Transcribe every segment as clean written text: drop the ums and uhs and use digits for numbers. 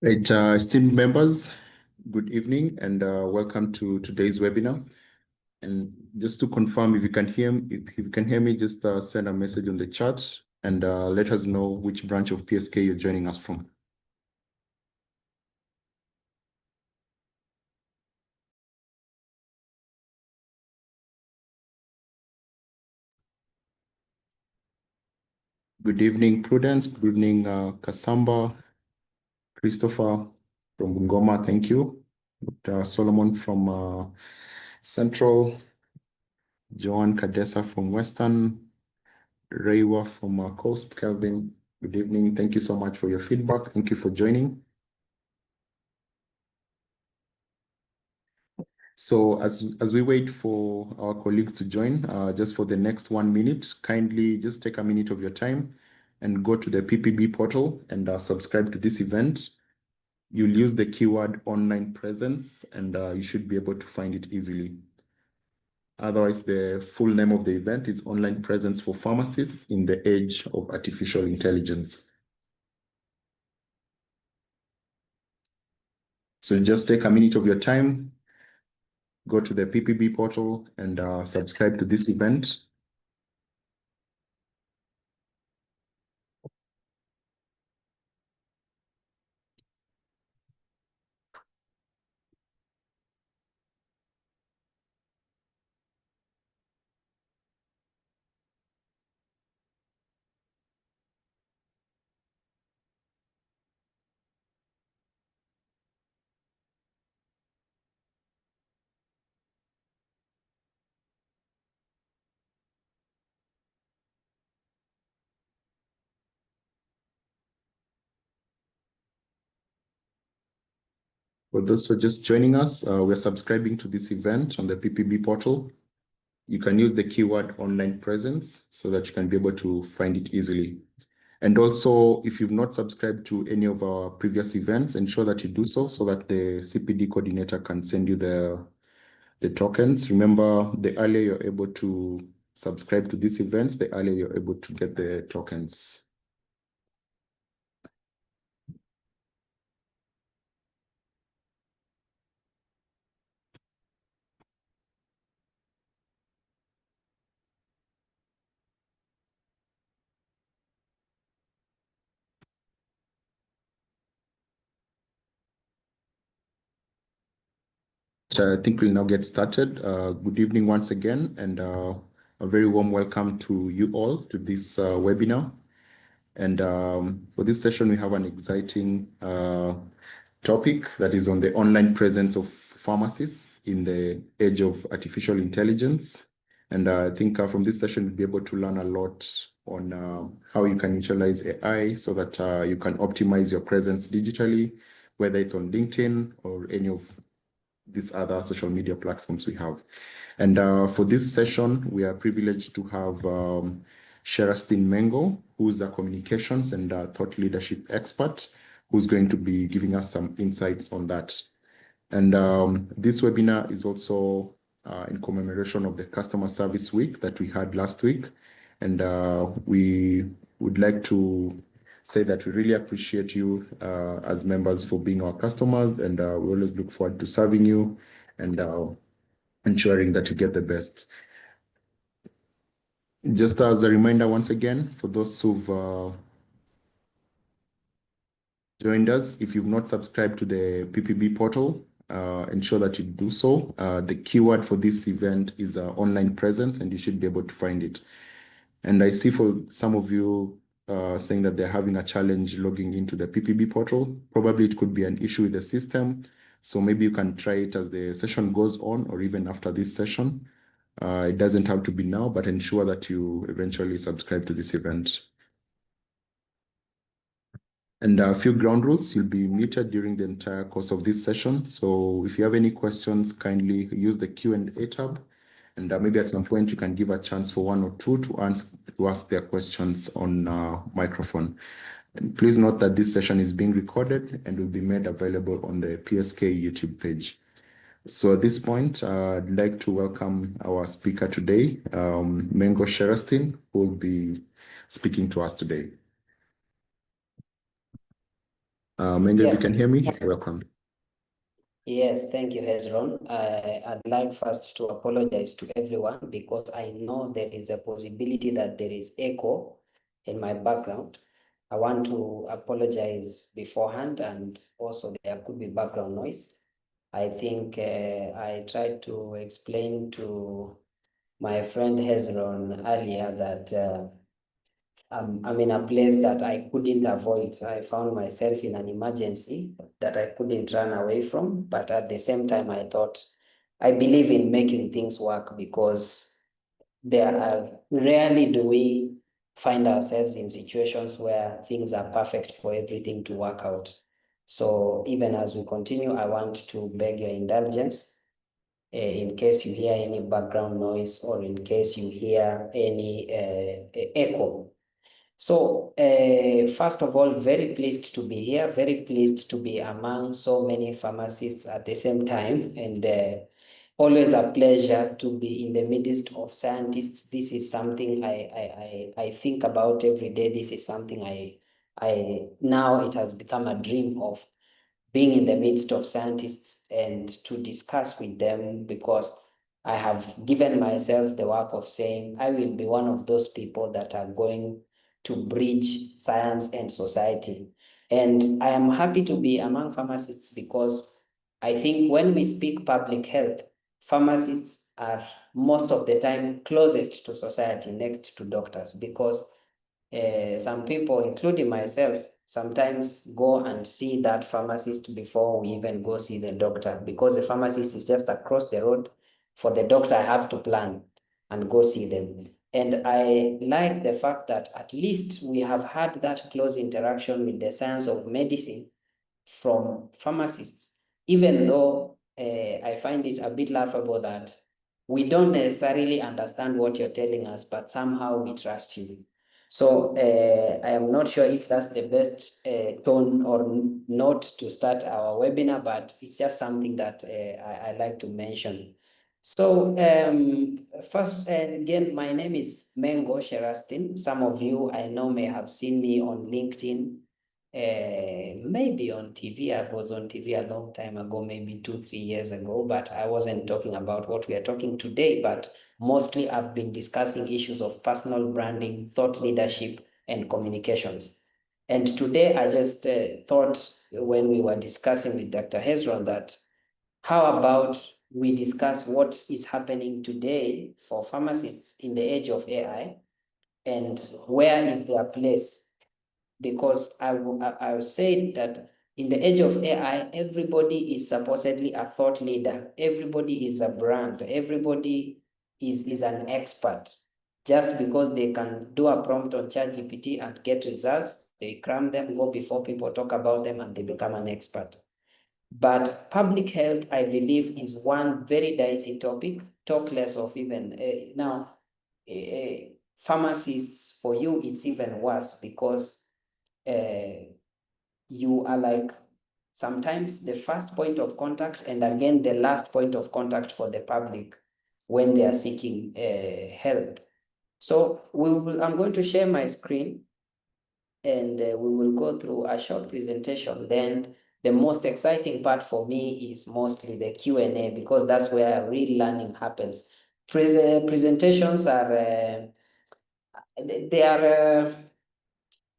Right, esteemed members, good evening and welcome to today's webinar. And just to confirm, if you can hear me, if you can hear me, just send a message on the chat and let us know which branch of PSK you're joining us from. Good evening, Prudence. Good evening, Kasamba, Christopher from Bungoma. Thank you. Solomon from Central, Joan Kadesa from Western, Reiwa from Coast, Kelvin. Good evening. Thank you so much for your feedback. Thank you for joining. So as we wait for our colleagues to join, just for the next 1 minute, kindly just take a minute of your time and go to the PPB portal and subscribe to this event. You'll use the keyword online presence and you should be able to find it easily. Otherwise, the full name of the event is Online Presence for Pharmacists in the Age of Artificial Intelligence. So just take a minute of your time, go to the PPB portal and subscribe to this event. For those who are just joining us, we're subscribing to this event on the PPB portal. You can use the keyword online presence so that you can be able to find it easily. And also, if you've not subscribed to any of our previous events, ensure that you do so that the CPD coordinator can send you the tokens. Remember, the earlier you're able to subscribe to these events, the earlier you're able to get the tokens. I think we'll now get started. Good evening once again, and a very warm welcome to you all to this webinar. And for this session, we have an exciting topic that is on the online presence of pharmacists in the age of artificial intelligence. And I think from this session, you'll be able to learn a lot on how you can utilize AI so that you can optimize your presence digitally, whether it's on LinkedIn or any of these other social media platforms we have. And for this session, we are privileged to have Sherastin Mengo, who's a communications and thought leadership expert, who's going to be giving us some insights on that. And this webinar is also in commemoration of the Customer Service Week that we had last week. And we would like to say that we really appreciate you as members for being our customers, and we always look forward to serving you and ensuring that you get the best. Just as a reminder, once again, for those who've joined us, if you've not subscribed to the PPB portal, ensure that you do so. The keyword for this event is online presence, and you should be able to find it. And I see for some of you saying that they're having a challenge logging into the PPB portal. Probably it could be an issue with the system. So maybe you can try it as the session goes on or even after this session. It doesn't have to be now, but ensure that you eventually subscribe to this event. And a few ground rules: you'll be muted during the entire course of this session. So if you have any questions, kindly use the Q&A tab. And maybe at some point you can give a chance for one or two to ask their questions on microphone. And please note that this session is being recorded and will be made available on the PSK YouTube page. So at this point, I'd like to welcome our speaker today, Mengo Sherastin, who will be speaking to us today. Menga, if you can hear me, welcome. Yes, thank you, Hezron. I'd like first to apologize to everyone because I know there is a possibility that there is echo in my background. I want to apologize beforehand, and also there could be background noise. I think I tried to explain to my friend Hezron earlier that I'm in a place that I couldn't avoid. I found myself in an emergency that I couldn't run away from. But at the same time, I thought I believe in making things work because there are rarely do we find ourselves in situations where things are perfect for everything to work out. So even as we continue, I want to beg your indulgence in case you hear any background noise or in case you hear any echo. So, first of all, very pleased to be here, very pleased to be among so many pharmacists at the same time, and always a pleasure to be in the midst of scientists. This is something I think about every day. This is something I now it has become a dream of being in the midst of scientists and to discuss with them because I have given myself the work of saying I will be one of those people that are going to bridge science and society. And I am happy to be among pharmacists because I think when we speak public health, pharmacists are most of the time closest to society next to doctors because some people, including myself, sometimes go and see that pharmacist before we even go see the doctor because the pharmacist is just across the road. For the doctor, I have to plan and go see them. And I like the fact that at least we have had that close interaction with the science of medicine from pharmacists, even though I find it a bit laughable that we don't necessarily understand what you're telling us, but somehow we trust you. So I am not sure if that's the best tone or note to start our webinar, but it's just something that I like to mention. So first, again, my name is Mengo Sherastin. Some of you I know may have seen me on LinkedIn, maybe on TV. I was on TV a long time ago, maybe 2-3 years ago, but I wasn't talking about what we are talking today, but mostly I've been discussing issues of personal branding, thought leadership, and communications. And today I just thought when we were discussing with Dr. Hezron that how about we discuss what is happening today for pharmacists in the age of AI and where is their place? Because I say that in the age of AI, everybody is supposedly a thought leader. Everybody is a brand. Everybody is an expert. Just because they can do a prompt on ChatGPT and get results, they cram them, go before people talk about them, and they become an expert. But public health, I believe, is one very dicey topic. Talk less of even now. Pharmacists, for you, it's even worse because you are like sometimes the first point of contact and again the last point of contact for the public when they are seeking help. So I'm going to share my screen and we will go through a short presentation. Then the most exciting part for me is mostly the Q&A because that's where real learning happens. Presentations are, they are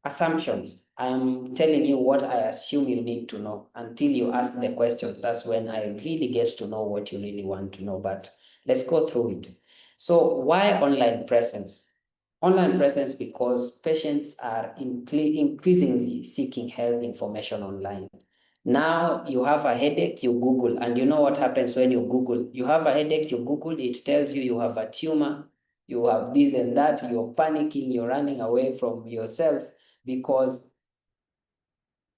assumptions. I'm telling you what I assume you need to know until you ask the questions. That's when I really get to know what you really want to know, but let's go through it. So why online presence? Online presence because patients are increasingly seeking health information online. Now you have a headache, you Google, and you know what happens when you Google. You have a headache, you Google, it tells you you have a tumor, you have this and that, you're panicking, you're running away from yourself because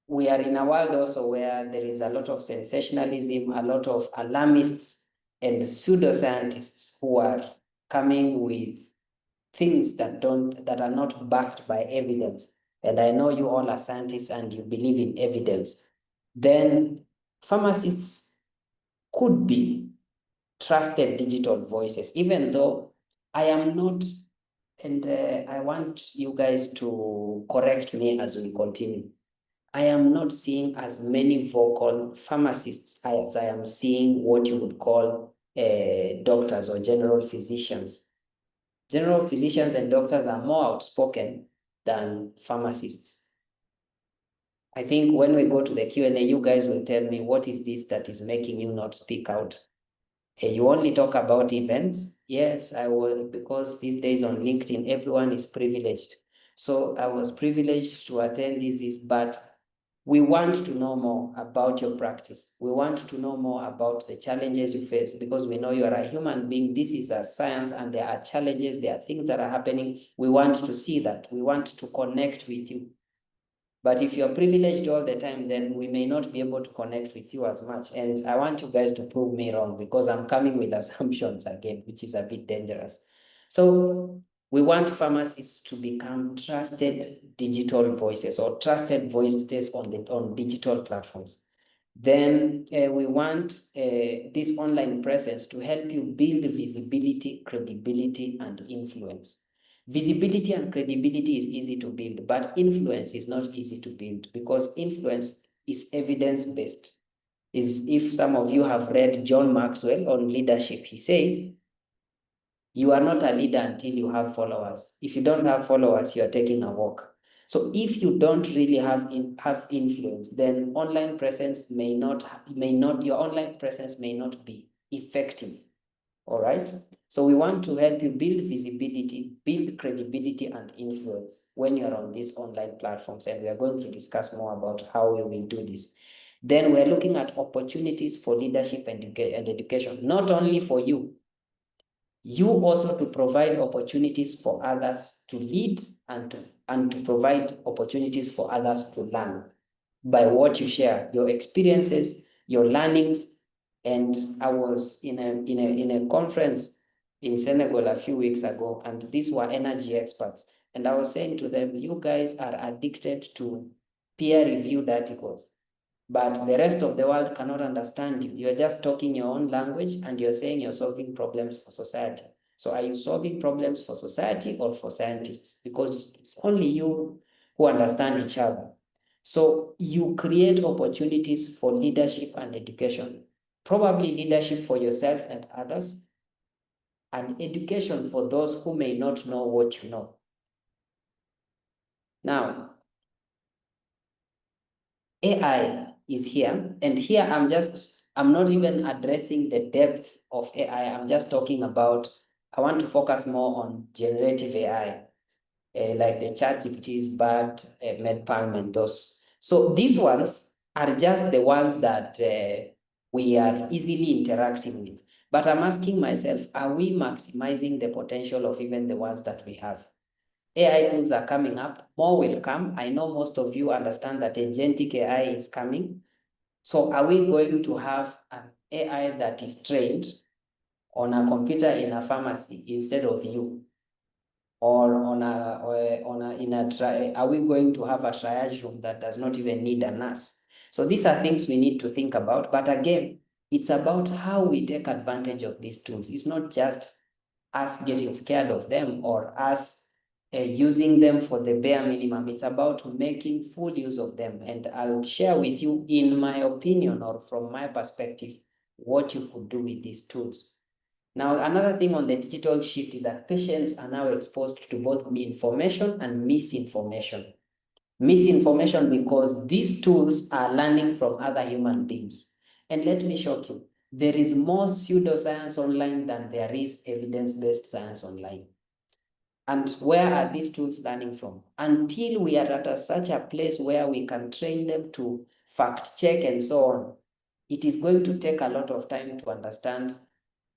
we are in a world also where there is a lot of sensationalism, a lot of alarmists and pseudoscientists who are coming with things that are not backed by evidence. And I know you all are scientists and you believe in evidence. Then pharmacists could be trusted digital voices, even though I am not, and I want you guys to correct me as we continue. I am not seeing as many vocal pharmacists as I am seeing what you would call doctors or general physicians. General physicians and doctors are more outspoken than pharmacists. I think when we go to the Q&A, you guys will tell me what is this that is making you not speak out. You only talk about events. Yes, I will, because these days on LinkedIn, everyone is privileged. So I was privileged to attend this, but we want to know more about your practice. We want to know more about the challenges you face, because we know you are a human being. This is a science and there are challenges, there are things that are happening. We want to see that. We want to connect with you. But if you're privileged all the time, then we may not be able to connect with you as much. And I want you guys to prove me wrong, because I'm coming with assumptions again, which is a bit dangerous. So we want pharmacists to become trusted digital voices, or trusted voices on digital platforms. Then we want this online presence to help you build visibility, credibility, and influence. Visibility and credibility is easy to build, but influence is not easy to build, because influence is evidence-based. Is if some of you have read John Maxwell on leadership, he says, you are not a leader until you have followers. If you don't have followers, you are taking a walk. So if you don't really have influence, then online presence your online presence may not be effective. All right. So we want to help you build visibility, build credibility, and influence when you're on these online platforms. And we are going to discuss more about how we will do this. Then we're looking at opportunities for leadership and education, not only for you, you also to provide opportunities for others to lead, and to provide opportunities for others to learn by what you share, your experiences, your learnings. And I was in a conference in Senegal a few weeks ago, and these were energy experts. And I was saying to them, you guys are addicted to peer-reviewed articles, but the rest of the world cannot understand you. You're just talking your own language and you're saying you're solving problems for society. So are you solving problems for society or for scientists? Because it's only you who understand each other. So you create opportunities for leadership and education, probably leadership for yourself and others, and education for those who may not know what you know. Now, AI is here, and here I'm not even addressing the depth of AI. I'm just talking about, I want to focus more on generative AI, like the ChatGPTs, BART, MedPalm, and those. So these ones are just the ones that we are easily interacting with. But I'm asking myself, are we maximizing the potential of even the ones that we have? AI tools are coming up, more will come. I know most of you understand that agentic AI is coming. So are we going to have an AI that is trained on a computer in a pharmacy instead of you? Or are we going to have a triage room that does not even need a nurse? So these are things we need to think about. But again, it's about how we take advantage of these tools. It's not just us getting scared of them or us using them for the bare minimum. It's about making full use of them. And I'll share with you, in my opinion, or from my perspective, what you could do with these tools. Now, another thing on the digital shift is that patients are now exposed to both information and misinformation. Misinformation because these tools are learning from other human beings. And let me shock you, there is more pseudoscience online than there is evidence-based science online. And where are these tools learning from? Until we are at such a place where we can train them to fact check and so on, it is going to take a lot of time to understand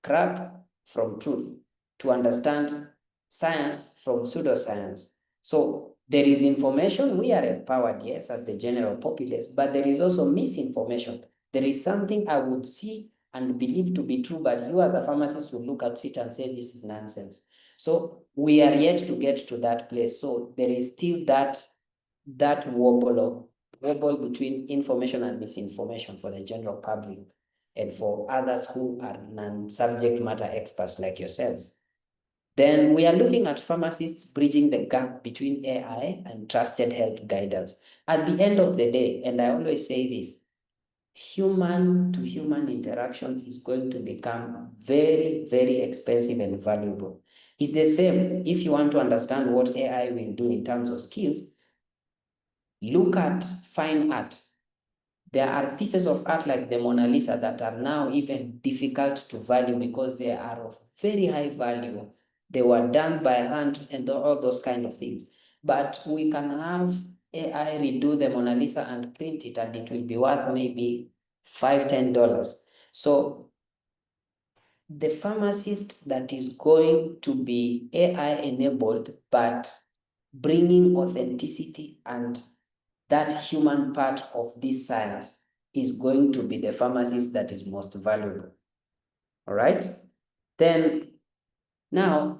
crap from truth, to understand science from pseudoscience. So there is information, we are empowered, yes, as the general populace, but there is also misinformation. There is something I would see and believe to be true, but you as a pharmacist will look at it and say, this is nonsense. So we are yet to get to that place. So there is still that wobble between information and misinformation for the general public and for others who are non-subject matter experts like yourselves. Then we are looking at pharmacists bridging the gap between AI and trusted health guidance. At the end of the day, and I always say this, human to human interaction is going to become very, very expensive and valuable. It's the same if you want to understand what AI will do in terms of skills. Look at fine art. There are pieces of art like the Mona Lisa that are now even difficult to value because they are of very high value. They were done by hand and all those kind of things. But we can have AI redo the Mona Lisa and print it, and it will be worth maybe $5, $10. So the pharmacist that is going to be AI enabled, but bringing authenticity and that human part of this science is going to be the pharmacist that is most valuable. All right. Then now,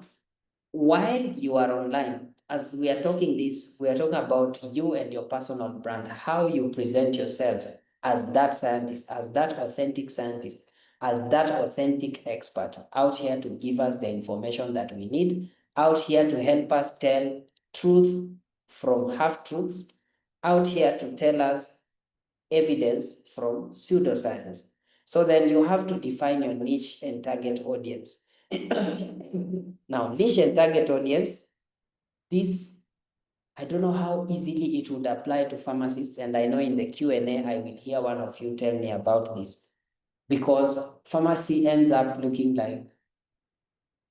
while you are online, as we are talking this, we are talking about you and your personal brand, how you present yourself as that scientist, as that authentic scientist, as that authentic expert out here to give us the information that we need, out here to help us tell truth from half-truths, out here to tell us evidence from pseudoscience. So then you have to define your niche and target audience. Now, niche and target audience, this, I don't know how easily it would apply to pharmacists. And I know in the Q&A, I will hear one of you tell me about this, because pharmacy ends up looking like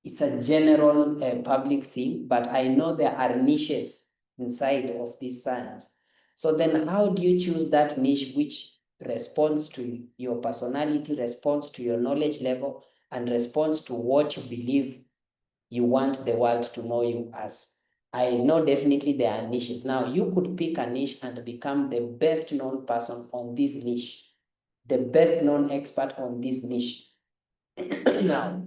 it's a general public thing, but I know there are niches inside of this science. So then how do you choose that niche which responds to your personality, responds to your knowledge level, and responds to what you believe you want the world to know you as? I know definitely there are niches. Now, you could pick a niche and become the best known person on this niche, the best known expert on this niche. Now,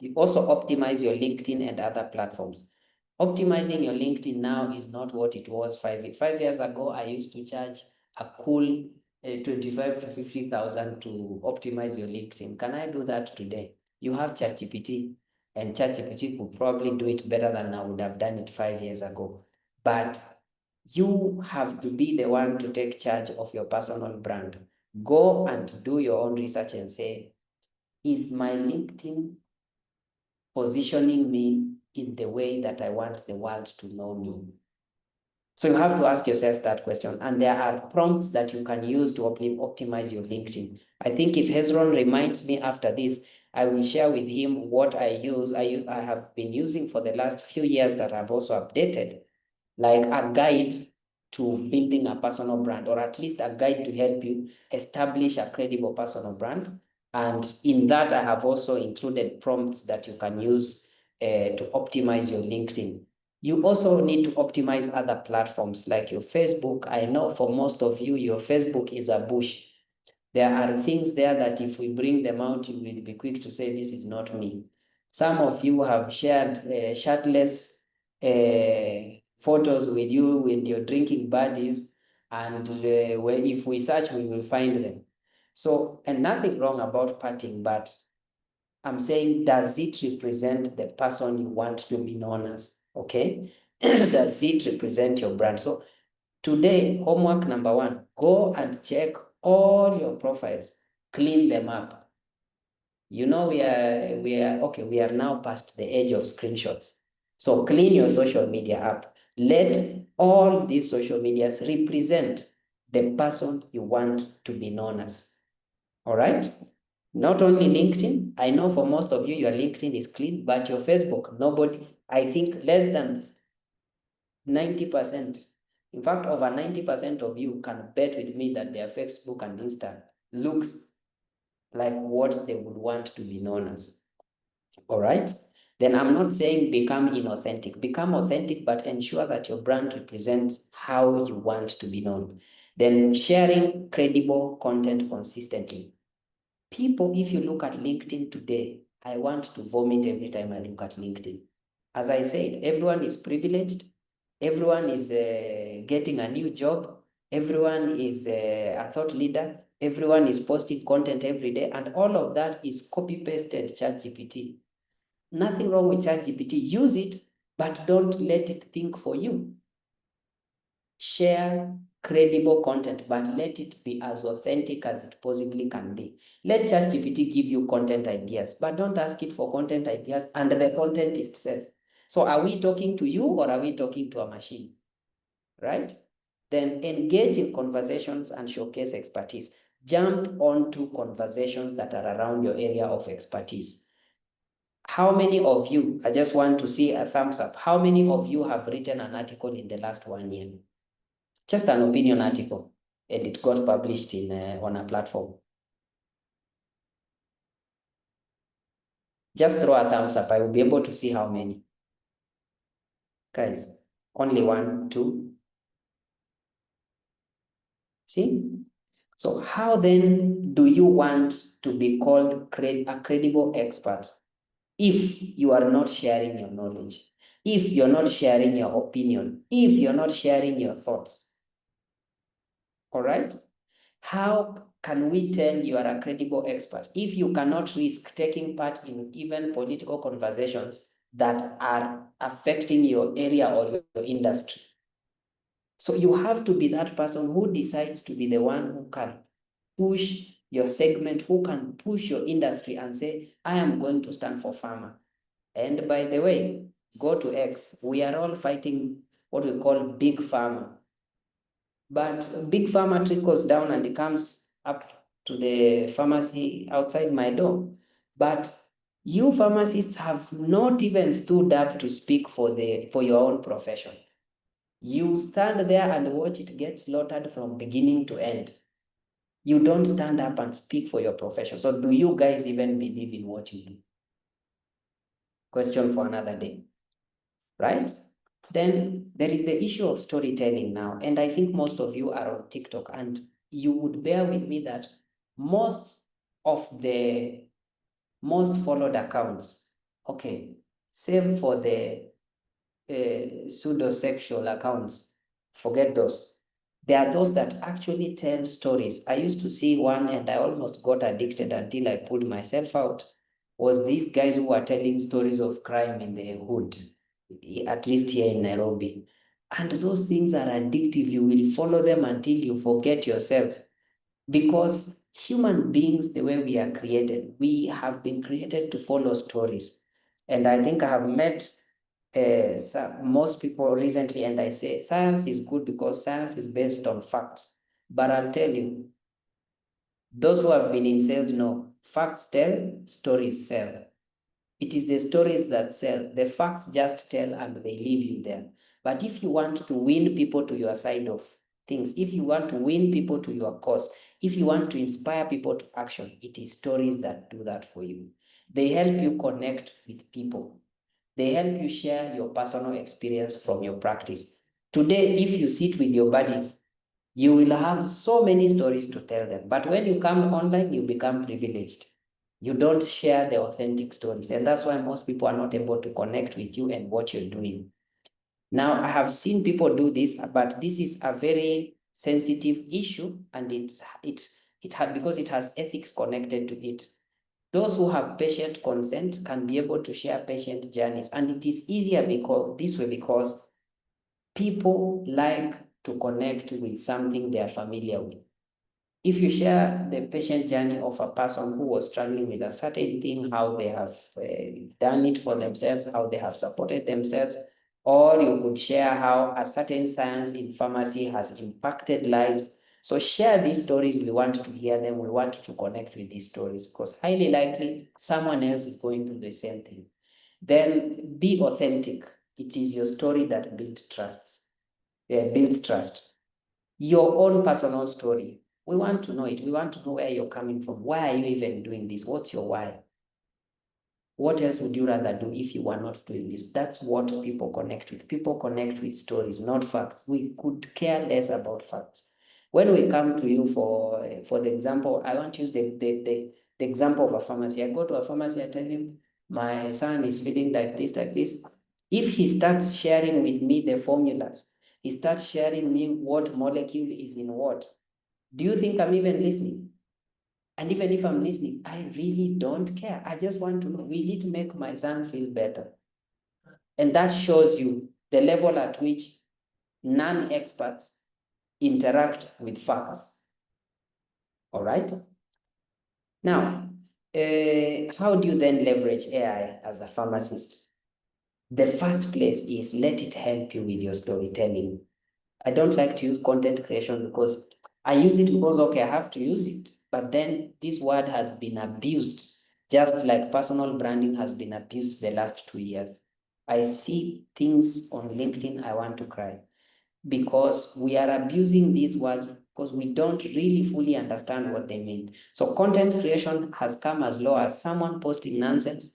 you also optimize your LinkedIn and other platforms. Optimizing your LinkedIn now is not what it was 5 years ago. I used to charge a cool 25 to 50,000 to optimize your LinkedIn. Can I do that today? You have ChatGPT, and ChatGPT could probably do it better than I would have done it 5 years ago. But you have to be the one to take charge of your personal brand. Go and do your own research and say, is my LinkedIn positioning me in the way that I want the world to know me? So you have to ask yourself that question. And there are prompts that you can use to optimize your LinkedIn. I think if Hezron reminds me after this, I will share with him what I use. I have been using for the last few years that I've also updated, like a guide to building a personal brand, or at least a guide to help you establish a credible personal brand. And in that, I have also included prompts that you can use to optimize your LinkedIn. You also need to optimize other platforms like your Facebook. I know for most of you, your Facebook is a bush. There are things there that if we bring them out, you will be quick to say, this is not me. Some of you have shared shirtless photos with you with your drinking buddies, and if we search, we will find them. So, and nothing wrong about partying, but I'm saying, does it represent the person you want to be known as? Okay. Does it represent your brand? So today, homework number one, go and check all your profiles, clean them up. You know, we are now past the age of screenshots. So clean your social media up. Let all these social medias represent the person you want to be known as. All right? Not only LinkedIn. I know for most of you, your LinkedIn is clean, but your Facebook, nobody, I think less than 90%. In fact, over 90% of you can bet with me that their Facebook and Insta looks like what they would want to be known as. All right? Then I'm not saying become inauthentic. Become authentic, but ensure that your brand represents how you want to be known. Then sharing credible content consistently. People, if you look at LinkedIn today, I want to vomit every time I look at LinkedIn. As I said, everyone is privileged. Everyone is getting a new job. Everyone is a thought leader. Everyone is posting content every day. And all of that is copy-pasted ChatGPT. Nothing wrong with ChatGPT. Use it, but don't let it think for you. Share credible content, but let it be as authentic as it possibly can be. Let ChatGPT give you content ideas, but don't ask it for content ideas and the content itself. So are we talking to you or are we talking to a machine? Right? Then engage in conversations and showcase expertise. Jump onto conversations that are around your area of expertise. How many of you, I just want to see a thumbs up, how many of you have written an article in the last 1 year? Just an opinion article, and it got published in on a platform. Just throw a thumbs up. I will be able to see how many. Guys, only 1, 2. See? So how then do you want to be called a credible expert if you are not sharing your knowledge, if you're not sharing your opinion, if you're not sharing your thoughts? All right? How can we tell you are a credible expert if you cannot risk taking part in even political conversations that are affecting your area or your industry? So you have to be that person who decides to be the one who can push your segment, who can push your industry and say, I am going to stand for pharma. And by the way, go to X. We are all fighting what we call big pharma. But big pharma trickles down and it comes up to the pharmacy outside my door. But you pharmacists have not even stood up to speak for your own profession. You stand there and watch it get slaughtered from beginning to end. You don't stand up and speak for your profession. So do you guys even believe in what you do? Question for another day, right? Then there is the issue of storytelling now. And I think most of you are on TikTok, and you would bear with me that most of the most followed accounts, okay, save for the pseudo-sexual accounts, forget those. There are those that actually tell stories. I used to see one and I almost got addicted until I pulled myself out. Was these guys who are telling stories of crime in the hood, at least here in Nairobi. And those things are addictive. You will follow them until you forget yourself. Because human beings, the way we are created, we have been created to follow stories. And I think I have met most people recently, and I say science is good because science is based on facts. But I'll tell you, those who have been in sales know facts tell, stories sell. It is the stories that sell. The facts just tell and they leave you there. But if you want to win people to your side of things, if you want to win people to your cause, if you want to inspire people to action, it is stories that do that for you. They help you connect with people. They help you share your personal experience from your practice. Today, if you sit with your buddies, you will have so many stories to tell them. But when you come online, you become privileged. You don't share the authentic stories. And that's why most people are not able to connect with you and what you're doing. Now, I have seen people do this, but this is a very sensitive issue, and because it has ethics connected to it. Those who have patient consent can be able to share patient journeys, and it is easier because people like to connect with something they are familiar with. If you share the patient journey of a person who was struggling with a certain thing, how they have done it for themselves, how they have supported themselves, or you could share how a certain science in pharmacy has impacted lives. So share these stories. We want to hear them. We want to connect with these stories because highly likely someone else is going through the same thing. Then be authentic. It is your story that builds trust. Your own personal story. We want to know it. We want to know where you're coming from. Why are you even doing this? What's your why? What else would you rather do if you were not doing this? That's what people connect with. People connect with stories, not facts. We could care less about facts. When we come to you for the example, I want to use the example of a pharmacy. I go to a pharmacy, I tell him, my son is feeling like this, like this. If he starts sharing with me the formulas, he starts sharing me what molecule is in what, do you think I'm even listening? And even if I'm listening, I really don't care. I just want to know, will it make my son feel better? And that shows you the level at which non-experts interact with facts. All right. Now, how do you then leverage AI as a pharmacist? The first place is let it help you with your storytelling. I don't like to use content creation because I use it because, okay, I have to use it. But then this word has been abused, just like personal branding has been abused the last 2 years. I see things on LinkedIn, I want to cry because we are abusing these words because we don't really fully understand what they mean. So content creation has come as low as someone posting nonsense.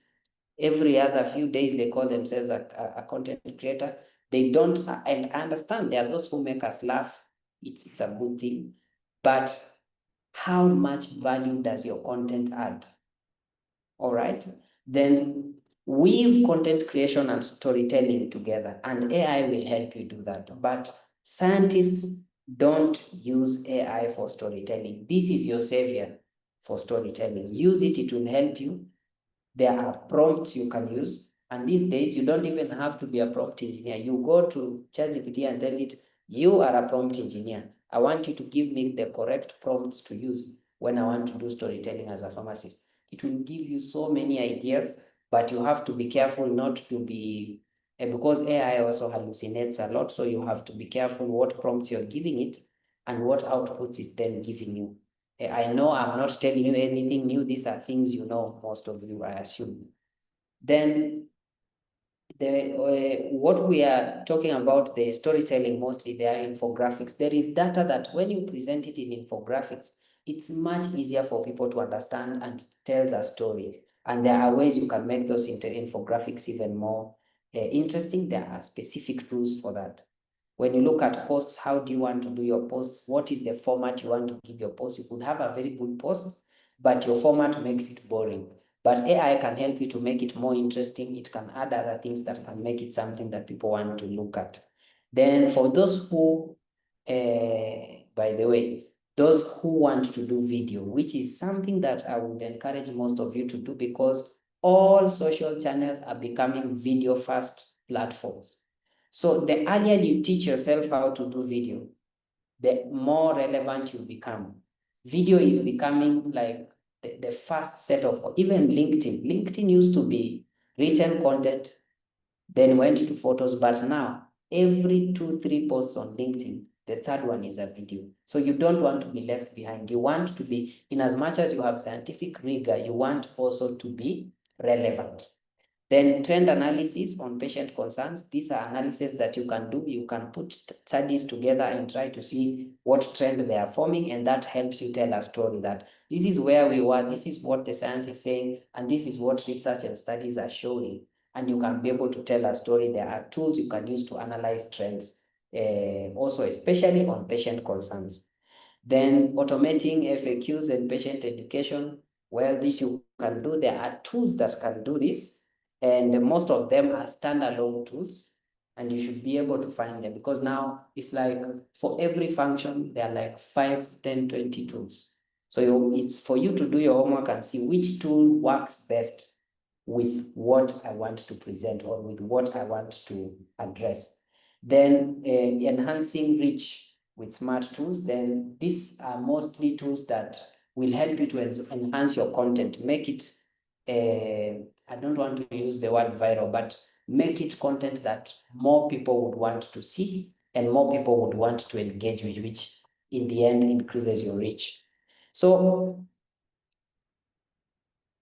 Every other few days, they call themselves a content creator. They don't, and I understand there are those who make us laugh. It's a good thing. But how much value does your content add? All right. Then weave content creation and storytelling together, and AI will help you do that. But scientists don't use AI for storytelling. This is your savior for storytelling. Use it, it will help you. There are prompts you can use. And these days, you don't even have to be a prompt engineer. You go to ChatGPT and tell it, you are a prompt engineer. I want you to give me the correct prompts to use when I want to do storytelling as a pharmacist. It will give you so many ideas, but you have to be careful not to be, because AI also hallucinates a lot. So you have to be careful what prompts you're giving it and what outputs it's then giving you. I know I'm not telling you anything new. These are things you know, most of you, I assume. Then what we are talking about, the storytelling, mostly they are infographics. There is data that when you present it in infographics, it's much easier for people to understand and tells a story. And there are ways you can make those infographics even more interesting. There are specific tools for that. When you look at posts, how do you want to do your posts? What is the format you want to give your post? You could have a very good post, but your format makes it boring. But AI can help you to make it more interesting. It can add other things that can make it something that people want to look at. Then for those who, by the way, those who want to do video, which is something that I would encourage most of you to do because all social channels are becoming video first platforms. So the earlier you teach yourself how to do video, the more relevant you become. Video is becoming like the first set of, even LinkedIn. LinkedIn used to be written content, then went to photos, but now every 2-3 posts on LinkedIn, the third one is a video. So you don't want to be left behind. You want to be, in as much as you have scientific rigor, you want also to be relevant. Then trend analysis on patient concerns. These are analyses that you can do. You can put studies together and try to see what trend they are forming, and that helps you tell a story that this is where we were, this is what the science is saying, and this is what research and studies are showing. And you can be able to tell a story. There are tools you can use to analyze trends, also especially on patient concerns. Then automating FAQs and patient education. Well, this you can do. There are tools that can do this, and most of them are standalone tools, and you should be able to find them because now it's like for every function, there are like 5, 10, 20 tools. So it's for you to do your homework and see which tool works best with what I want to present or with what I want to address. Then enhancing reach with smart tools. Then these are mostly tools that will help you to enhance your content, make it, I don't want to use the word viral, but make it content that more people would want to see and more people would want to engage with, which in the end increases your reach. So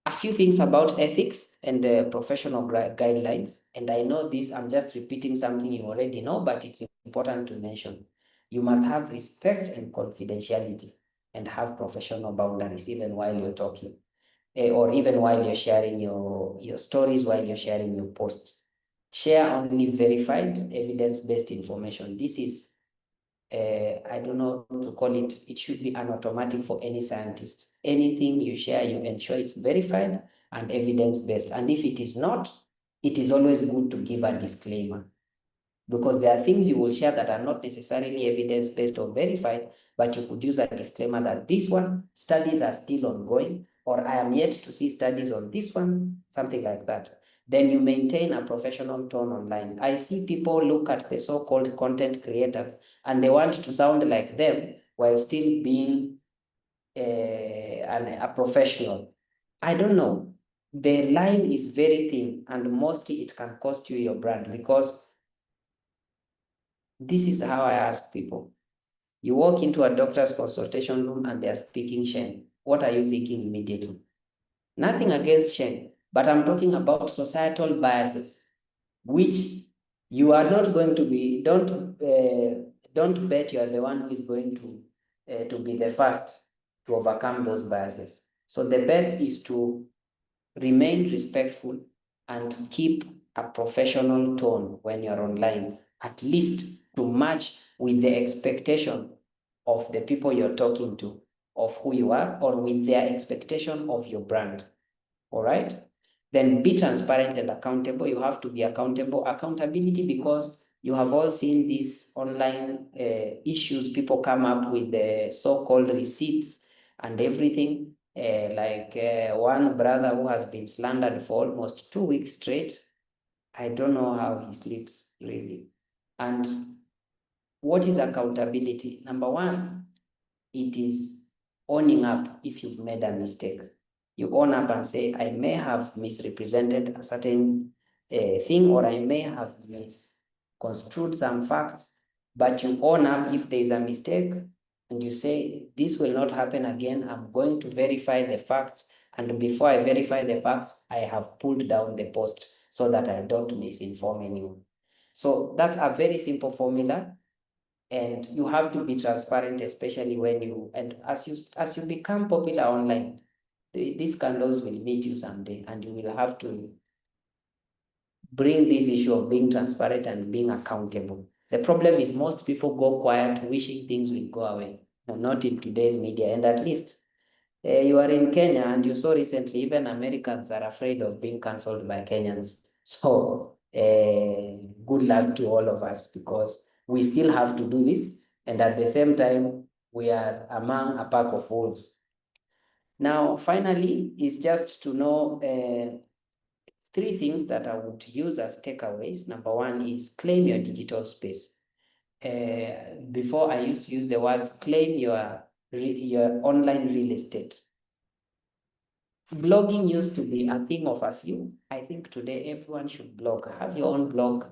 a few things about ethics and professional guidelines. And I know this, I'm just repeating something you already know, but it's important to mention. You must have respect and confidentiality and have professional boundaries even while you're talking, or even while you're sharing your stories, while you're sharing your posts. Share only verified evidence-based information. This is I don't know to call it, it should be an automatic for any scientist. Anything you share, you ensure it's verified and evidence-based. And if it is not, it is always good to give a disclaimer. because there are things you will share that are not necessarily evidence-based or verified, but you could use a disclaimer that this one, studies are still ongoing, or I am yet to see studies on this one, something like that. Then you maintain a professional tone online. I see people look at the so-called content creators and they want to sound like them while still being a professional. I don't know. The line is very thin and mostly it can cost you your brand, because this is how I ask people. You walk into a doctor's consultation room and they're speaking Shen. What are you thinking immediately? Nothing against Shen, but I'm talking about societal biases, which you are not going to be, don't bet you are the one who is going to be the first to overcome those biases. So the best is to remain respectful and keep a professional tone when you're online, at least to match with the expectation of the people you're talking to, of who you are, or with their expectation of your brand. All right? Then be transparent and accountable. You have to be accountable. Accountability, because you have all seen these online issues. People come up with the so-called receipts and everything. One brother who has been slandered for almost 2 weeks straight. I don't know how he sleeps, really. And what is accountability? Number one, it is owning up if you've made a mistake. You own up and say, I may have misrepresented a certain thing, or I may have misconstrued some facts, but you own up if there is a mistake, and you say, this will not happen again. I'm going to verify the facts. And before I verify the facts, I have pulled down the post so that I don't misinform anyone. So that's a very simple formula. And you have to be transparent, especially when you, and as you become popular online, these scandals will meet you someday, and you will have to bring this issue of being transparent and being accountable. The problem is most people go quiet wishing things will go away, and not in today's media. And at least you are in Kenya, and you saw recently even Americans are afraid of being cancelled by Kenyans. So good luck to all of us, because we still have to do this. And at the same time, we are among a pack of wolves. Now, finally, is just to know three things that I would use as takeaways. Number one is claim your digital space. Before, I used to use the words claim your online real estate. Blogging used to be a thing of a few. I think today everyone should blog. Have your own blog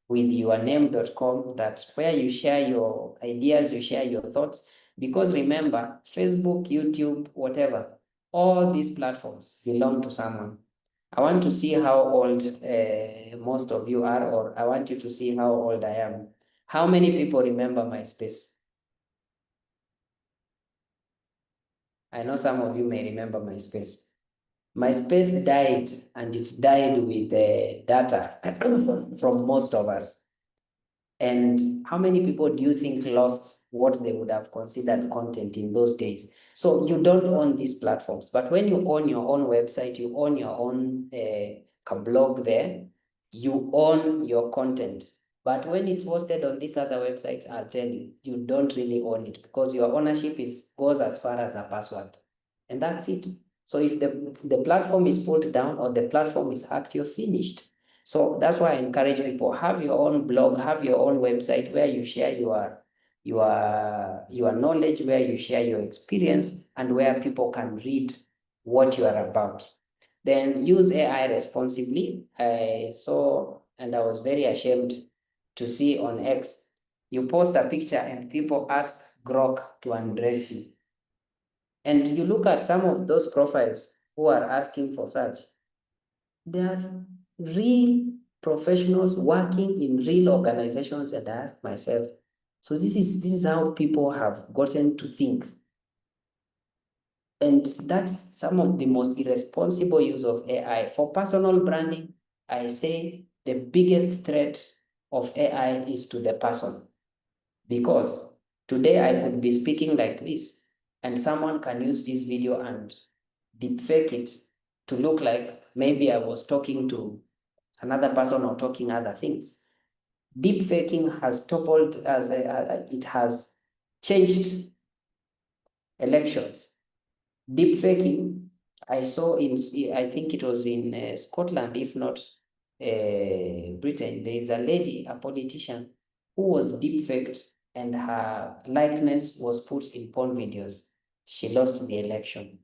with yourname.com, that where you share your ideas, you share your thoughts. Because remember, Facebook, YouTube, whatever, all these platforms belong to someone. I want to see how old most of you are, or I want you to see how old I am. How many people remember MySpace? I know some of you may remember MySpace. MySpace died, and it died with the data from most of us. And how many people do you think lost what they would have considered content in those days? So you don't own these platforms, but when you own your own website, you own your own blog there, you own your content. But when it's hosted on these other websites, I'll tell you, you don't really own it, because your ownership goes as far as a password. And that's it. So if the platform is pulled down or the platform is hacked, you're finished. So that's why I encourage people, have your own blog, have your own website where you share your knowledge, where you share your experience, and where people can read what you are about. Then use AI responsibly. I saw, and I was very ashamed to see on X, you post a picture and people ask Grok to undress you. And you look at some of those profiles who are asking for such, they are real professionals working in real organizations. And I ask myself, so this is how people have gotten to think. And that's some of the most irresponsible use of AI. For personal branding, I say the biggest threat of AI is to the person. Because today I could be speaking like this, and someone can use this video and deepfake it to look like maybe I was talking to another person or talking other things. Deep faking has toppled as it has changed elections. Deep faking, I saw I think it was in Scotland, if not Britain. There is a lady, a politician, who was deep faked and her likeness was put in porn videos. She lost the election.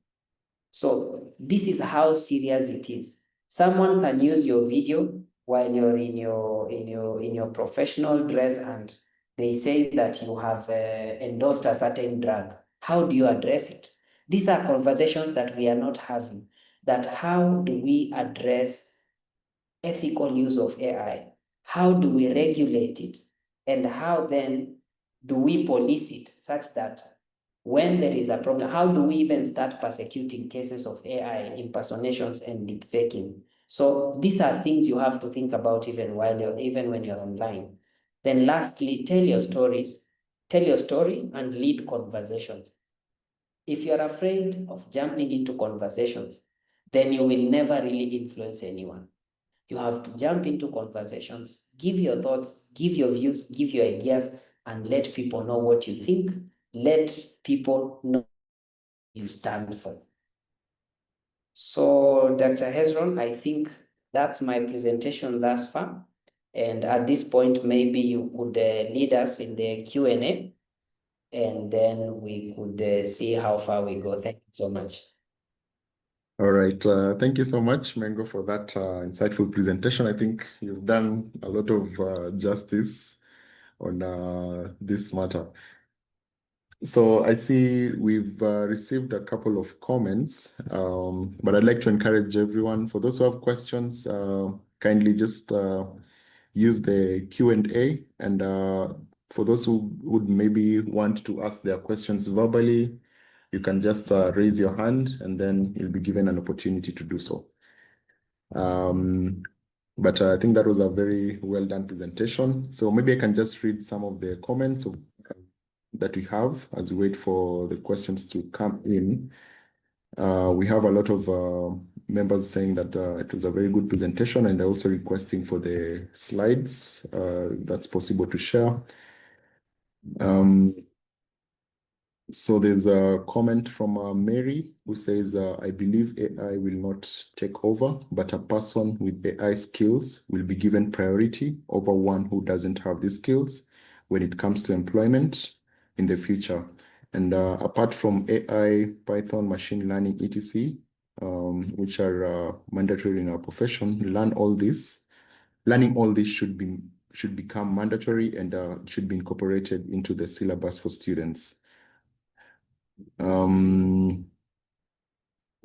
So this is how serious it is. Someone can use your video while you're in your professional dress, and they say that you have endorsed a certain drug. How do you address it? These are conversations that we are not having. That how do we address ethical use of AI? How do we regulate it? And how then do we police it such that when there is a problem, how do we even start persecuting cases of AI impersonations and deepfaking? So these are things you have to think about even when you're online. Then lastly, tell your stories. Tell your story and lead conversations. If you're afraid of jumping into conversations, then you will never really influence anyone. You have to jump into conversations, give your thoughts, give your views, give your ideas, and let people know what you think. Let people know you stand for. So, Dr. Hezron, I think that's my presentation thus far. And at this point, maybe you could lead us in the Q&A, and then we could see how far we go. Thank you so much. All right. Thank you so much, Mengo, for that insightful presentation. I think you've done a lot of justice on this matter. So I see we've received a couple of comments, but I'd like to encourage everyone, for those who have questions, kindly just use the Q&A, and for those who would maybe want to ask their questions verbally, you can just raise your hand and then you'll be given an opportunity to do so. But I think that was a very well done presentation. So maybe I can just read some of the comments that we have as we wait for the questions to come in. We have a lot of members saying that it was a very good presentation, and they're also requesting for the slides that's possible to share. So there's a comment from Mary who says, I believe AI will not take over, but a person with AI skills will be given priority over one who doesn't have these skills when it comes to employment in the future. And apart from AI, Python, machine learning, etc., which are mandatory in our profession, learning all this should become mandatory and should be incorporated into the syllabus for students.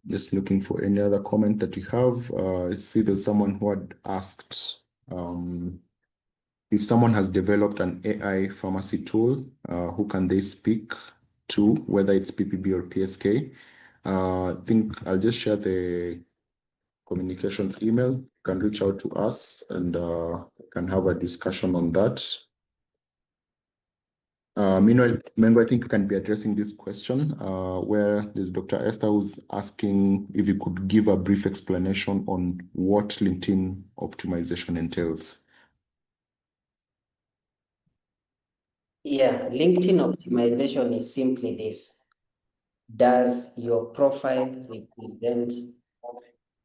Just looking for any other comment that you have. I see there's someone who had asked if someone has developed an AI pharmacy tool, who can they speak to, whether it's PPB or PSK? I think I'll just share the communications email. You can reach out to us and can have a discussion on that. Meanwhile, Mengo, I think you can be addressing this question where there's Dr. Esther who's asking if you could give a brief explanation on what LinkedIn optimization entails. Yeah, LinkedIn optimization is simply this. Does your profile represent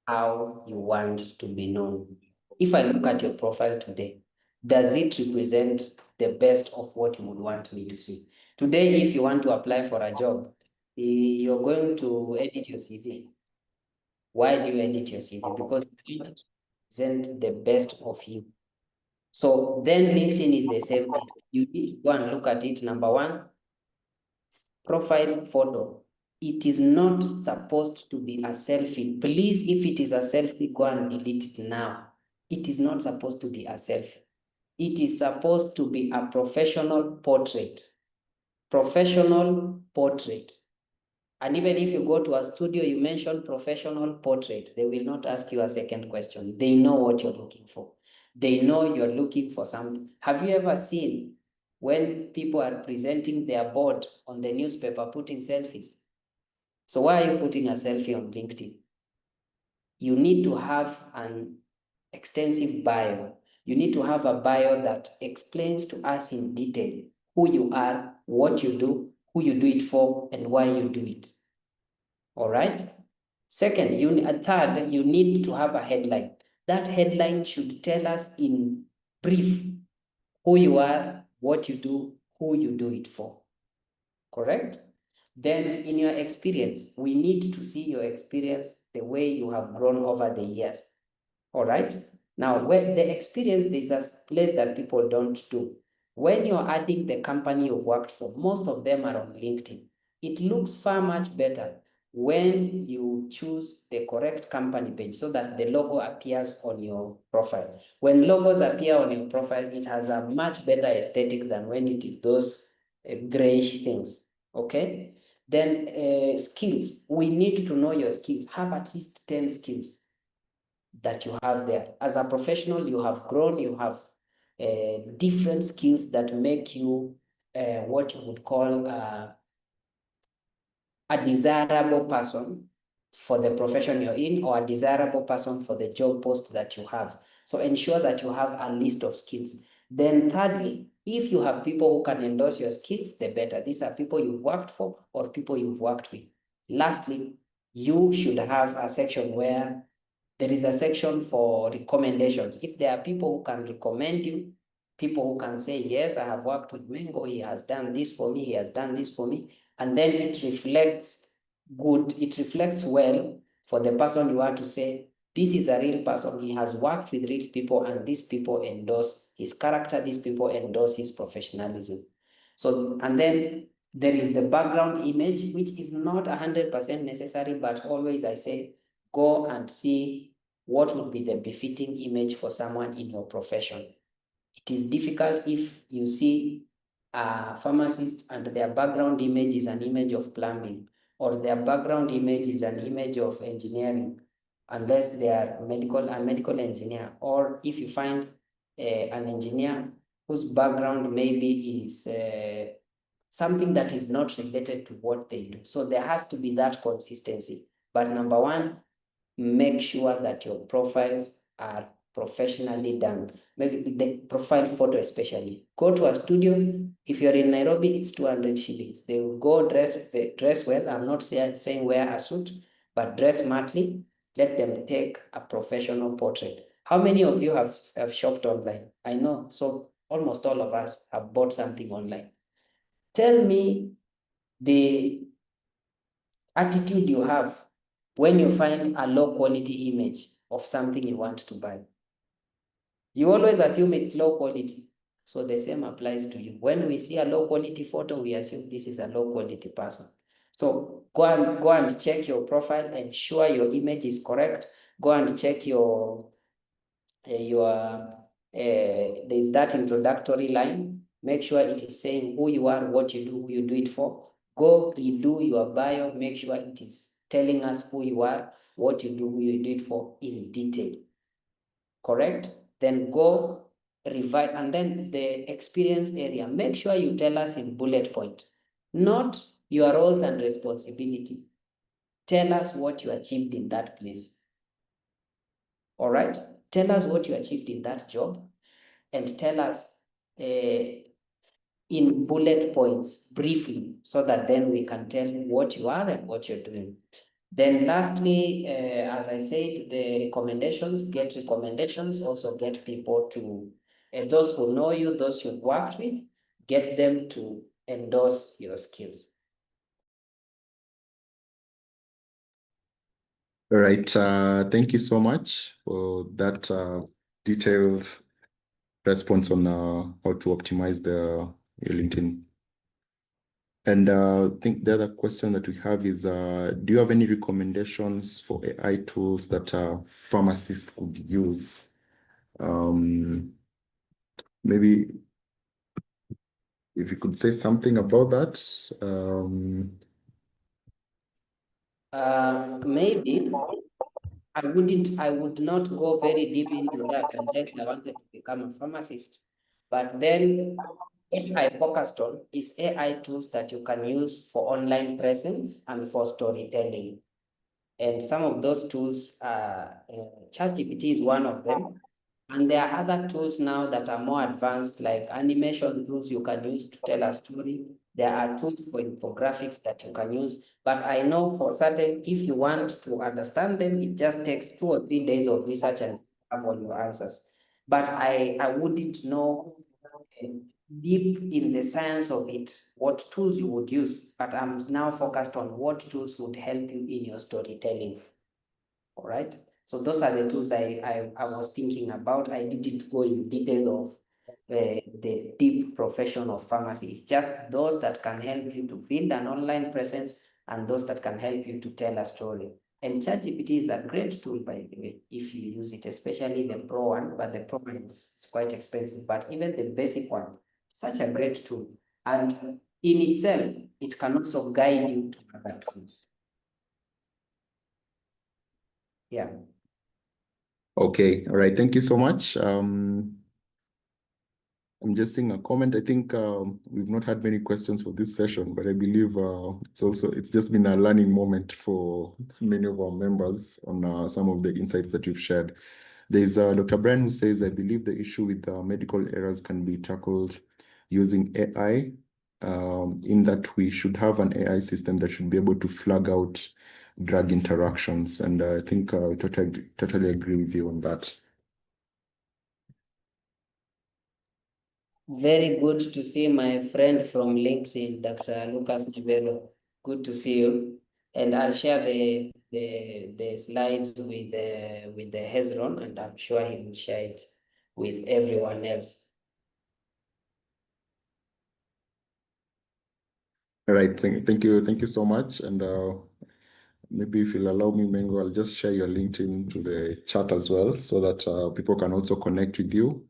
how you want to be known? If I look at your profile today, does it represent the best of what you would want me to see? Today, if you want to apply for a job, you're going to edit your CV. Why do you edit your CV? Because you want to present the best of you. So then LinkedIn is the same thing. You need to go and look at it. Number one, profile photo. It is not supposed to be a selfie. Please, if it is a selfie, go and delete it now. It is not supposed to be a selfie. It is supposed to be a professional portrait. Professional portrait. And even if you go to a studio, you mention professional portrait, they will not ask you a second question. They know what you're looking for. They know you're looking for something. Have you ever seen when people are presenting their board on the newspaper putting selfies? So why are you putting a selfie on LinkedIn? You need to have an extensive bio. You need to have a bio that explains to us in detail who you are, what you do, who you do it for, and why you do it. All right. Second, third, you need to have a headline. That headline should tell us in brief who you are, what you do, who you do it for. Correct? Then in your experience, we need to see your experience, the way you have grown over the years. All right. Now, when the experience, there's a place that people don't do. When you're adding the company you've worked for, most of them are on LinkedIn. It looks far much better when you choose the correct company page so that the logo appears on your profile. When logos appear on your profile, it has a much better aesthetic than when it is those grayish things. Okay. Then skills. We need to know your skills. Have at least 10 skills that you have there. As a professional, you have grown, you have different skills that make you what you would call a desirable person for the profession you're in, or a desirable person for the job post that you have. So ensure that you have a list of skills. Then thirdly, if you have people who can endorse your skills, the better. These are people you've worked for or people you've worked with. Lastly, you should have a section where there is a section for recommendations. If there are people who can recommend you, people who can say, yes, I have worked with Mengo, he has done this for me, he has done this for me, and then it reflects good, it reflects well for the person you are to say, this is a real person, he has worked with real people, and these people endorse his character, these people endorse his professionalism. So, and then there is the background image, which is not 100% necessary, but always I say, go and see what would be the befitting image for someone in your profession. It is difficult if you see a pharmacist and their background image is an image of plumbing, or their background image is an image of engineering, unless they are a medical engineer, or if you find an engineer whose background maybe is something that is not related to what they do. So there has to be that consistency. But number one, make sure that your profiles are professionally done. Make the profile photo especially. Go to a studio. If you're in Nairobi, it's 200 shillings. They will go dress well. I'm not saying wear a suit, but dress smartly. Let them take a professional portrait. How many of you have shopped online? I know, so almost all of us have bought something online. Tell me the attitude you have when you find a low quality image of something you want to buy. You always assume it's low quality. So the same applies to you. When we see a low quality photo, we assume this is a low quality person. So go and check your profile, ensure your image is correct. Go and check your there's that introductory line. Make sure it is saying who you are, what you do, who you do it for. Go redo your bio. Make sure it is telling us who you are, what you do, who you do it for in detail. Correct? Then go revise, and then the experience area. Make sure you tell us in bullet point, not your roles and responsibility. Tell us what you achieved in that place. All right? Tell us what you achieved in that job, and tell us in bullet points briefly, so that then we can tell what you are and what you're doing. Then lastly, as I said, the recommendations, get recommendations, also get people to, those who know you, those you've worked with, get them to endorse your skills. All right. Thank you so much for that detailed response on how to optimize your LinkedIn. And I think the other question that we have is, do you have any recommendations for AI tools that pharmacists could use? Maybe if you could say something about that. Maybe I would not go very deep into that unless I wanted to become a pharmacist. But then what I focused on is AI tools that you can use for online presence and for storytelling. And some of those tools, ChatGPT is one of them. And there are other tools now that are more advanced, like animation tools you can use to tell a story. There are tools for infographics that you can use. But I know for certain, if you want to understand them, it just takes 2 or 3 days of research and have all your answers. But I wouldn't know deep in the science of it, what tools you would use. But I'm now focused on what tools would help you in your storytelling. All right. So those are the tools I was thinking about. I didn't go in detail of the deep profession of pharmacy. It's just those that can help you to build an online presence and those that can help you to tell a story. And ChatGPT is a great tool, by the way, if you use it, especially the pro one, but the pro one is quite expensive. But even the basic one, such a great tool. And in itself, it can also guide you to other tools. Yeah. Okay, all right. Thank you so much. I'm just seeing a comment. I think we've not had many questions for this session, but I believe it's just been a learning moment for many of our members on some of the insights that you've shared. There's Dr. Brian who says, I believe the issue with medical errors can be tackled using AI, in that we should have an AI system that should be able to flag out drug interactions. And I think I totally agree with you on that. Very good to see my friend from LinkedIn, Dr. Lucas Nivelo. Good to see you. And I'll share the slides with the Hezron, and I'm sure he will share it with everyone else. All right, thank you so much. And maybe if you'll allow me, Mengo, I'll just share your LinkedIn to the chat as well, so that people can also connect with you.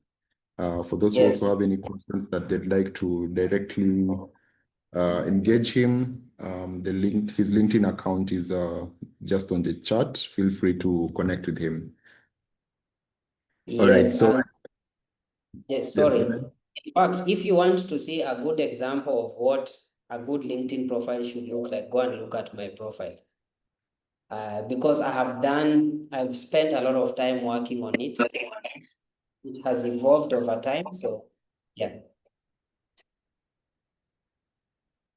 For those who also Yes, have any questions that they'd like to directly engage him, his LinkedIn account is just on the chat. Feel free to connect with him. All right, yes, so and yes, yes, sorry. go ahead. In fact, if you want to see a good example of what a good LinkedIn profile should look like, go and look at my profile. Because I've spent a lot of time working on it. It has evolved over time. So yeah.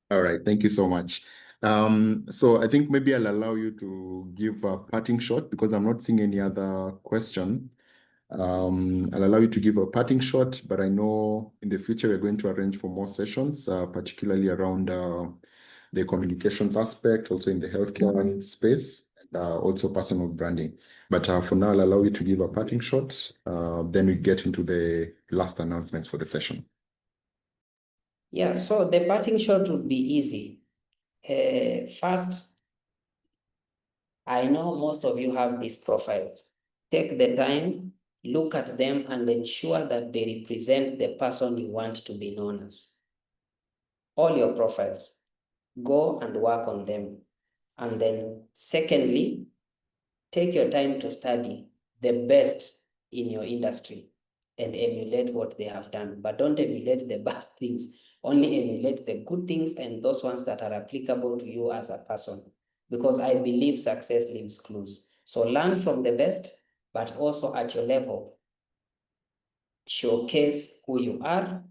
All right, thank you so much. So I think maybe I'll allow you to give a parting shot because I'm not seeing any other question. I'll allow you to give a parting shot, but I know in the future we're going to arrange for more sessions, particularly around the communications aspect, also in the healthcare space, and also personal branding. But for now, I'll allow you to give a parting shot. Then we get into the last announcements for the session. Yeah, so the parting shot would be easy. First, I know most of you have these profiles. Take the time, look at them, and ensure that they represent the person you want to be known as. All your profiles, go and work on them. And then secondly, take your time to study the best in your industry and emulate what they have done. But don't emulate the bad things. Only emulate the good things and those ones that are applicable to you as a person. Because I believe success leaves clues. So learn from the best, but also at your level, showcase who you are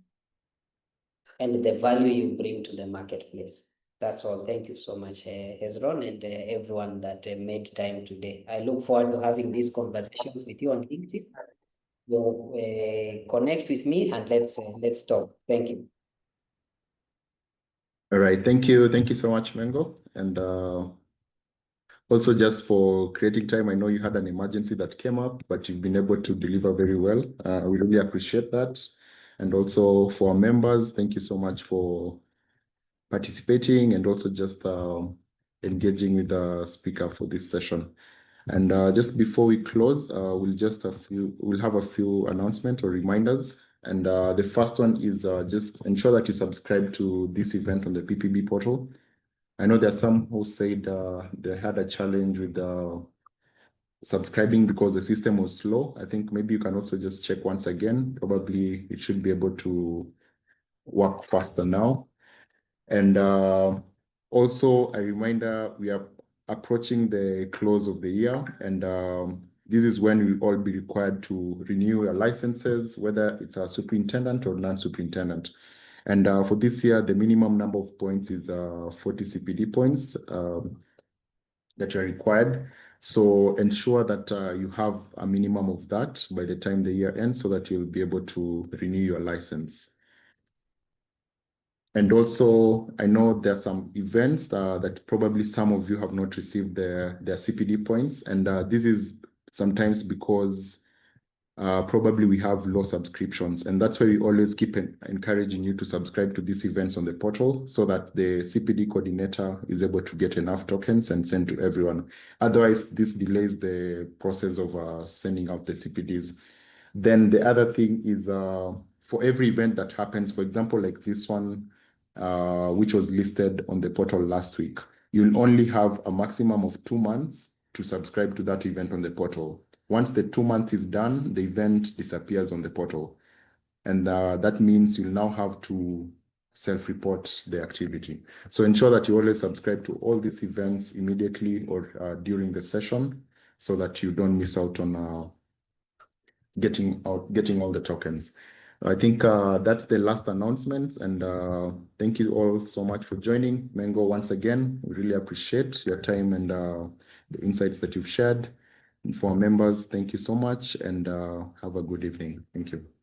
and the value you bring to the marketplace. That's all. Thank you so much, Hezron, and everyone that made time today. I look forward to having these conversations with you on LinkedIn. So connect with me and let's talk. Thank you. All right, thank you. Thank you so much, Mengo. And also just for creating time. I know you had an emergency that came up, but you've been able to deliver very well. We really appreciate that. And also for our members, thank you so much for participating and also just engaging with the speaker for this session. And just before we close, we'll have a few announcements or reminders. And the first one is just ensure that you subscribe to this event on the PPB portal. I know there are some who said they had a challenge with subscribing because the system was slow. I think maybe you can also just check once again. Probably it should be able to work faster now. And also a reminder, we are approaching the close of the year, and This is when you'll all be required to renew your licenses, whether it's a superintendent or non-superintendent. And for this year, the minimum number of points is 40 CPD points that are required. So ensure that you have a minimum of that by the time the year ends so that you'll be able to renew your license. And also, I know there are some events that probably some of you have not received their CPD points. And this is sometimes because probably we have low subscriptions. And that's why we always keep encouraging you to subscribe to these events on the portal so that the CPD coordinator is able to get enough tokens and send to everyone. Otherwise, this delays the process of sending out the CPDs. Then the other thing is for every event that happens, for example, like this one, which was listed on the portal last week, you'll only have a maximum of 2 months to subscribe to that event on the portal. Once the 2 months is done, the event disappears on the portal. And that means you'll now have to self-report the activity. So ensure that you always subscribe to all these events immediately or during the session so that you don't miss out on getting all the tokens. I think that's the last announcement, and thank you all so much for joining. Mengo, once again, we really appreciate your time and the insights that you've shared. And for our members, thank you so much, and have a good evening. Thank you.